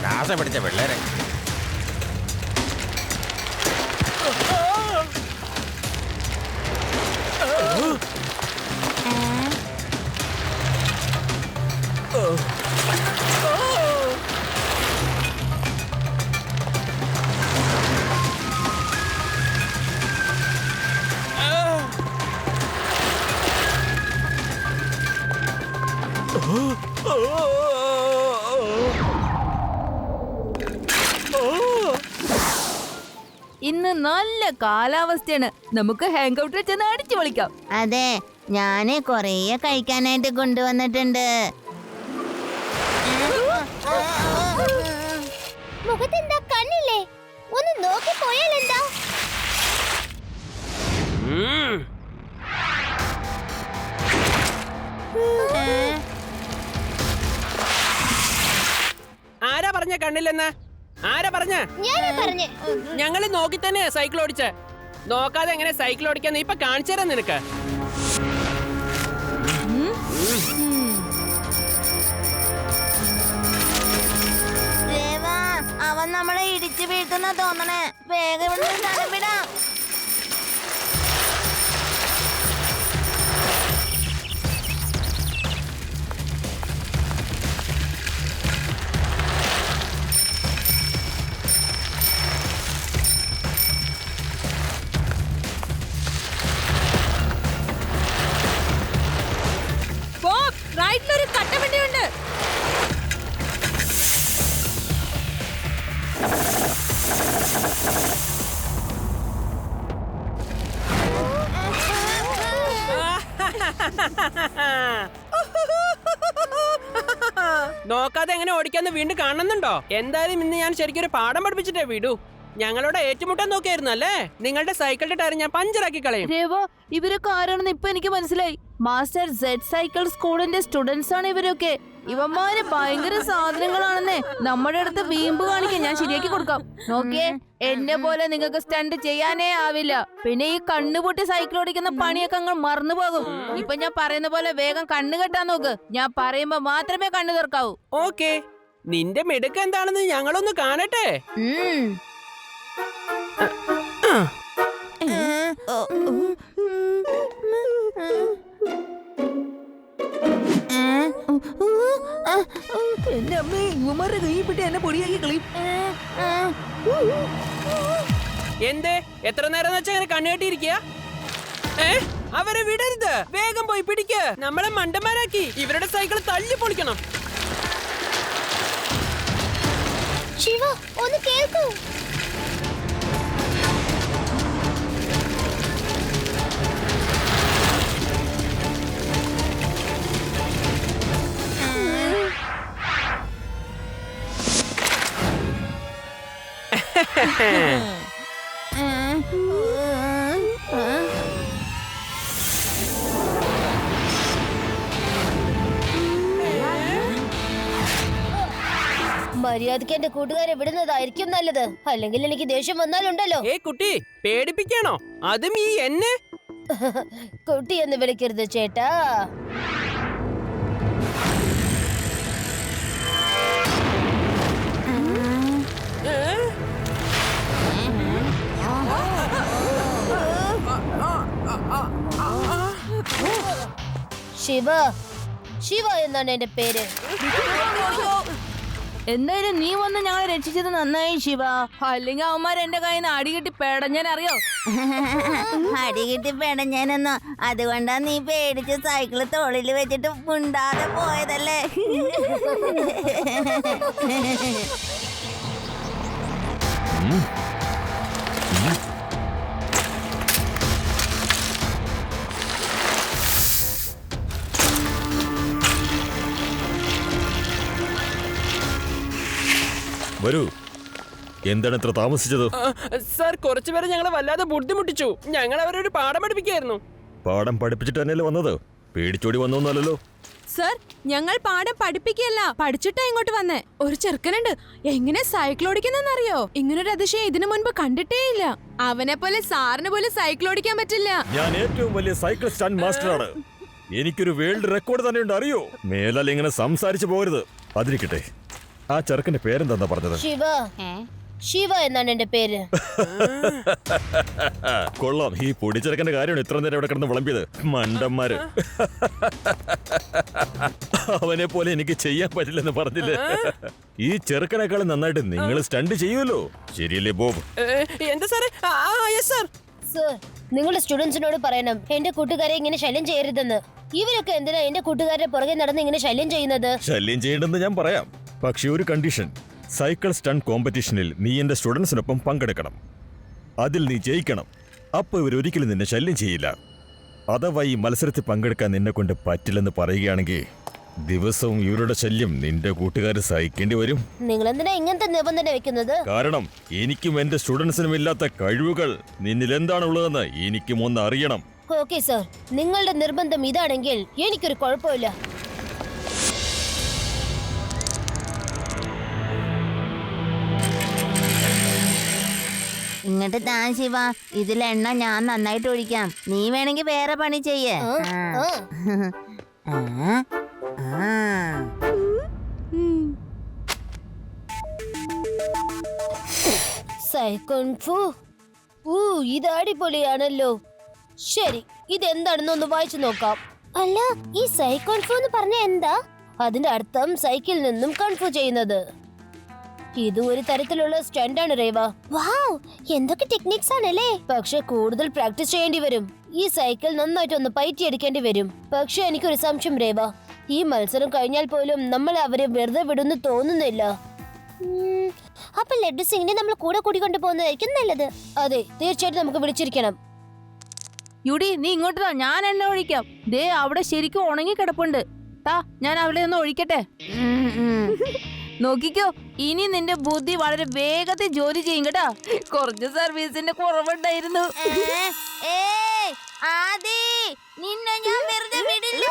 ശ്വാസം പിടിച്ച പിള്ളേരെ. ഇന്ന് നല്ല കാലാവസ്ഥയാണ്. നമുക്ക് ഹാങ് ഔട്ടിൽ ചെന്ന് അടിച്ചു വിളിക്കാം. അതെ, ഞാന് കൊറേ കഴിക്കാനായിട്ട് കൊണ്ടുവന്നിട്ടുണ്ട്. മുഖത്തെന്താ കണ്ണില്ലേ? ഒന്ന് നോക്കി പോയാലെന്താ? ആരാ പറഞ്ഞ കണ്ണില്ലെന്ന്? ആരാ പറഞ്ഞ? ഞങ്ങള് നോക്കി തന്നെയാ സൈക്കിൾ ഓടിച്ച. നോക്കാതെ എങ്ങനെ സൈക്കിൾ ഓടിക്കാന്ന് ഇപ്പൊ കാണിച്ചു തരാം നിനക്ക്. അവൻ നമ്മളെ ഇടിച്ചു വീഴ്ത്തുന്ന തോന്നണേ. വേഗം വിടാം. റൈറ്റിലൊരു കട്ടവണ്ടിയുണ്ട്. നോക്കാതെ എങ്ങനെ ഓടിക്കാന്ന് വീണ്ടും കാണുന്നുണ്ടോ? എന്തായാലും ഇന്ന് ഞാൻ ശരിക്കും ഒരു പാഠം പഠിപ്പിച്ചിട്ടേ വിടൂ. ഞങ്ങളോട് ഏറ്റുമുട്ടാൻ നോക്കിയായിരുന്നു അല്ലേ? നിങ്ങളുടെ സൈക്കിളിന്റെ ടയർ ഞാൻ പഞ്ചറാക്കി കളയും. രേവ, ഇവരൊക്കെ ആരാണെന്ന് ഇപ്പൊ എനിക്ക് മനസ്സിലായി. മാസ്റ്റർ സെഡ് സൈക്കിൾ സ്കൂളിന്റെ സ്റ്റുഡൻസ് ആണ് ഇവരൊക്കെ. ഇവന്മാര് ഭയങ്കര സാധനങ്ങളാണെന്നേ. നമ്മുടെ അടുത്ത് വീമ്പ് കാണിക്കാൻ ഞാൻ ശരിയാക്കി കൊടുക്കാം. നോക്കിയേ, എന്നെ പോലെ നിങ്ങൾക്ക് സ്റ്റണ്ട് ചെയ്യാനേ ആവില്ല. പിന്നെ ഈ കണ്ണുപൊട്ടി സൈക്കിൾ ഓടിക്കുന്ന പണിയൊക്കെ അങ്ങ് മറന്നു പോകും. ഇപ്പൊ ഞാൻ പറയുന്ന പോലെ വേഗം കണ്ണ് കെട്ടാൻ നോക്ക്. ഞാൻ പറയുമ്പോ മാത്രമേ കണ്ണു തുറക്കാവൂ. ഓക്കെ, നിന്റെ മിടുക്ക് എന്താണെന്ന് ഞങ്ങളൊന്ന് കാണട്ടെ. എന്റെ അമ്മേ, ഇവന്മാരുടെ കൈപ്പെട്ടി എന്നെ പൊടിയാക്കി കളയും. എന്തേ എത്ര നേരം വെച്ചാ അങ്ങനെ കണ്ണുകെട്ടിയിരിക്കുക? അവരെ വിടരുത്. വേഗം പോയി പിടിക്ക. നമ്മളെ മണ്ടന്മാരാക്കി. ഇവരുടെ സൈക്കിൾ തല്ലി പൊളിക്കണം. ശിവ, ഒന്ന് കേൾക്കൂ. മര്യാദക്ക് എന്റെ കൂട്ടുകാരെ വിടുന്നതായിരിക്കും നല്ലത്. അല്ലെങ്കിൽ എനിക്ക് ദേഷ്യം വന്നാലുണ്ടല്ലോ. കുട്ടി, പേടിപ്പിക്കണോ? അതും ഈ എന്നെ? കുട്ടി എന്ന് വിളിക്കരുത് ചേട്ടാ. ശിവ, ശിവ എന്നാണ് എന്റെ പേര്. എന്തായാലും നീ വന്ന് ഞങ്ങളെ രക്ഷിച്ചത് നന്നായി ശിവ. അല്ലെങ്കിൽ അവന്മാർ എന്റെ കയ്യിൽ നിന്ന് അടികിട്ടി പേടഞ്ഞാൻ അറിയോ? അടികിട്ടി പെടഞ്ഞാനെന്നോ? അതുകൊണ്ടാ നീ പേടിച്ച് സൈക്കിള് തോളില് വെച്ചിട്ട് മുണ്ടാതെ പോയതല്ലേ? വരൂ. എന്താണ് ഇത്ര താമസിച്ചത്? സാർ, കുറച്ചുപേരെ ഞങ്ങളെ വല്ലാതെ ബുദ്ധിമുട്ടിച്ചു. ഞങ്ങൾ അവരൊരു പാഠം പഠിപ്പിക്കായിരുന്നു. പാഠം പഠിപ്പിച്ചിട്ട് തന്നെയല്ലേ വന്നത്? പേടിച്ചോടി വന്നോന്നല്ലോ. സർ, ഞങ്ങൾ പാഠം പഠിപ്പിക്കല്ല, പഠിച്ചിട്ടാ ഇങ്ങോട്ട് വന്നേ. ഒരു ചെറുക്കനുണ്ട്, എങ്ങനെ സൈക്കിൾ ഓടിക്കുന്നറിയോ? ഇങ്ങനൊരു അതിശയം ഇതിനു മുൻപ് കണ്ടിട്ടേ ഇല്ല. അവനെ പോലെ സാറിന് പോലും സൈക്കിൾ ഓടിക്കാൻ പറ്റില്ല. ഞാൻ ഏറ്റവും വലിയ സൈക്കിൾ സ്റ്റണ്ട് മാസ്റ്ററാണ്. എനിക്കൊരു വേൾഡ് റെക്കോർഡ് തന്നെ ഉണ്ട്, അറിയോ? മേലാൽ ഇങ്ങനെ സംസാരിച്ചു പോകരുത്. അതിരിക്കട്ടെ, ആ ചെറുക്കന്റെ പേരെന്താ പറഞ്ഞത്? ശിവ. ശിവ എന്നാണ് എന്റെ പേര്. കൊള്ളാം. ഈ പൊടിച്ചെറുക്കന്റെ കാര്യമാണ് ഇത്ര നേരം ഇവിടെ കിടന്ന് വിളമ്പിയത്. മണ്ടന്മാര്. അവനെ പോലെ എനിക്ക് ചെയ്യാൻ പറ്റില്ലെന്ന് പറഞ്ഞില്ലേ? ഈ ചെറുക്കനേക്കാളും നന്നായിട്ട് നിങ്ങൾ സ്റ്റണ്ട് ചെയ്യുമല്ലോ, ശരിയല്ലേ ബോബ്? എന്താ സാറേ? സാർ സർ, നിങ്ങളുടെ സ്റ്റുഡൻസിനോട് പറയണം എന്റെ കൂട്ടുകാരെ ഇങ്ങനെ ശല്യം ചെയ്യരുതെന്ന്. ഇവരൊക്കെ എന്തിനാ എന്റെ കൂട്ടുകാരുടെ പുറകെ നടന്ന് ഇങ്ങനെ ശല്യം ചെയ്യുന്നത്? ശല്യം ചെയ്യേണ്ടെന്ന് ഞാൻ പറയാം, പക്ഷെ ഒരു കണ്ടീഷൻ. സൈക്കിൾ സ്റ്റണ്ട് കോമ്പറ്റീഷനിൽ നീ എന്റെ സ്റ്റുഡൻസിനൊപ്പം പങ്കെടുക്കണം. അതിൽ നീ ജയിക്കണം. അപ്പൊ ഇവരൊരിക്കലും നിന്നെ ശല്യം ചെയ്യില്ല. അഥവാ ഈ മത്സരത്തിൽ പങ്കെടുക്കാൻ നിന്നെ കൊണ്ട് പറ്റില്ലെന്ന് പറയുകയാണെങ്കിൽ ദിവസവും ഇവരുടെ ശല്യം നിന്റെ കൂട്ടുകാർ സഹിക്കേണ്ടി വരും. നിങ്ങൾ എന്തിനാ ഇങ്ങനത്തെ നിബന്ധന വെക്കുന്നത്? കാരണം എനിക്കും എന്റെ സ്റ്റുഡൻസിനും ഇല്ലാത്ത കഴിവുകൾ നിന്നിൽ എന്താണുള്ളതെന്ന് എനിക്കും ഒന്ന് അറിയണം. ഓക്കെ സർ, നിങ്ങളുടെ നിർബന്ധം ഇതാണെങ്കിൽ എനിക്കൊരു കുഴപ്പമില്ല. ഇങ്ങോട്ട് താ ശിവ, ഇതിൽ എണ്ണ ഞാൻ നന്നായിട്ട് ഒഴിക്കാം. നീ വേണമെങ്കിൽ വേറെ പണി ചെയ്യേ. സൈക്കോൺഫു. ഇത് അടിപൊളിയാണല്ലോ. ശരി, ഇതെന്താണെന്നൊന്ന് വായിച്ചു നോക്കാം. അല്ല, ഈ സൈക്കോൺഫു എന്ന് പറഞ്ഞ എന്താ? അതിന്റെ അർത്ഥം സൈക്കിളിൽ നിന്നും കൺഫ്യൂ ചെയ്യുന്നത്. ഇത് ഒരു തരത്തിലുള്ള സ്റ്റണ്ടാണ് രേവ. വാവ്, എന്തൊക്കെ ടെക്നിക്സ് ആണല്ലേ. പക്ഷെ കൂടുതൽ പ്രാക്ടീസ് ചെയ്യേണ്ടി വരും. ഈ സൈക്കിൾ നന്നായിട്ട് ഒന്ന് പയറ്റിയെടുക്കേണ്ടി വരും. പക്ഷെ എനിക്കൊരു സംശയം രേവ, ഈ മത്സരം കഴിഞ്ഞാൽ പോലും നമ്മൾ അവരെ വെറുതെ വിടുന്നു തോന്നുന്നില്ല. അപ്പൊ ലഡ്ഡു സിംഗിനെ നമ്മൾ കൂടെ കൂടിക്കൊണ്ട് പോകുന്നതായിരിക്കും നല്ലത്. അതെ, തീർച്ചയായിട്ടും നമുക്ക് വിളിച്ചിരിക്കണം. യുഡി, നീ ഇങ്ങോട്ട് താ, ഞാൻ എണ്ണ ഒഴിക്കാം. ദേ അവിടെ ശരിക്കും ഉണങ്ങി കിടപ്പുണ്ട്. താ, ഞാൻ അവിടെ ഒന്ന് ഒഴിക്കട്ടെ. നോക്കിക്കോ, ഇനി നിന്റെ ബുദ്ധി വളരെ വേഗത്തിൽ ജോലി ചെയ്യും കേട്ടാ. കുറച്ച് സർവീസിന്റെ കുറവുണ്ടായിരുന്നു. ആദി, നിന്നെ ഞാൻ വെറുതെ വിടില്ല.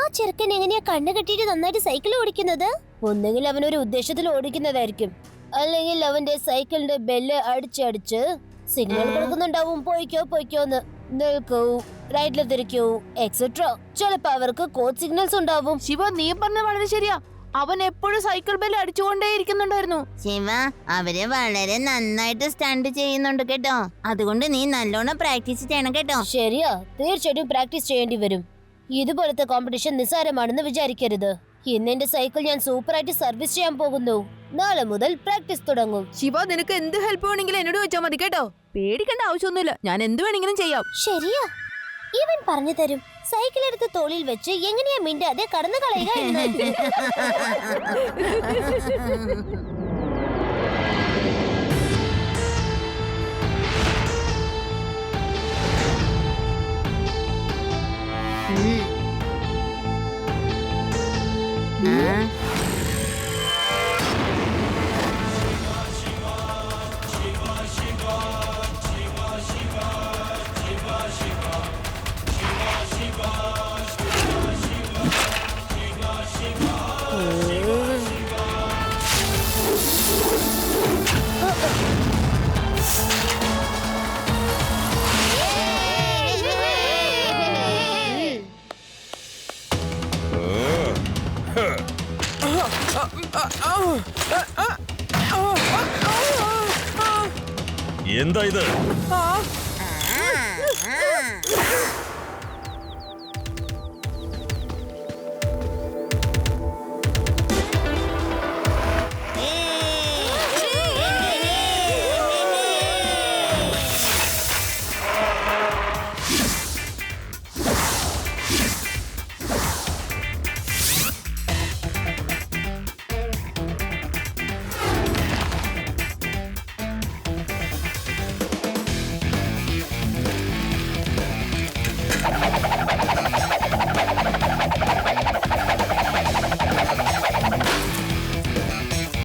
ആ ചെറുക്കൻ എങ്ങനെയാ കണ്ണു കെട്ടിയിട്ട് നന്നായിട്ട് സൈക്കിൾ ഓടിക്കുന്നത്? ഒന്നെങ്കിൽ അവനൊരു ഉദ്ദേശത്തിൽ ഓടിക്കുന്നതായിരിക്കും, അല്ലെങ്കിൽ അവന്റെ സൈക്കിളിന്റെ ബെല്ല് അടിച്ചടിച്ച് സിഗ്നൽ കൊടുക്കുന്നുണ്ടാവും. പോയിക്കോ പോയിക്കോന്ന്, നിൽക്കൂ, റൈറ്റിൽ തിരിക്കൂ, എക്സെട്രാ. ചിലപ്പോ അവർക്ക് കോഡ് സിഗ്നൽസ് ഉണ്ടാവും. ശിവ, നീ പറഞ്ഞ വളരെ ശരിയാ. അവൻ എപ്പോഴും സൈക്കിൾ ബെല്ല് അടിച്ചുകൊണ്ടേ ഇരിക്കുന്നുണ്ടായിരുന്നു. ശിവ, അവര് വളരെ നന്നായിട്ട് സ്റ്റണ്ട് ചെയ്യുന്നുണ്ട് കേട്ടോ. അതുകൊണ്ട് നീ നല്ലോണം പ്രാക്ടീസ് ചെയ്യണം കേട്ടോ. ശരിയാ, തീർച്ചയായിട്ടും പ്രാക്ടീസ് ചെയ്യേണ്ടി വരും. ഇതുപോലത്തെ കോമ്പറ്റീഷൻ നിസ്സാരമാണെന്ന് വിചാരിക്കരുത്. ഇന്ന് എന്റെ സൈക്കിൾ ഞാൻ സൂപ്പറായിട്ട് സർവീസ് ചെയ്യാൻ പോകുന്നു. നാളെ മുതൽ പ്രാക്ടീസ് തുടങ്ങും. ശിവ, നിനക്ക് എന്ത് ഹെൽപ്പ് വേണമെങ്കിലും എന്നോട് വെച്ചാൽ മതി കേട്ടോ. പേടിക്കേണ്ട ആവശ്യമൊന്നുമില്ല, ഞാൻ എന്ത് വേണമെങ്കിലും ചെയ്യാം. ശരിയാ, ഇവൻ പറഞ്ഞു തരും. സൈക്കിൾ എടുത്ത് തോളിൽ വെച്ച് എങ്ങനെയാ മിണ്ടാതെ കടന്നു കളയുക എന്ന്. എന്താ ഇത്?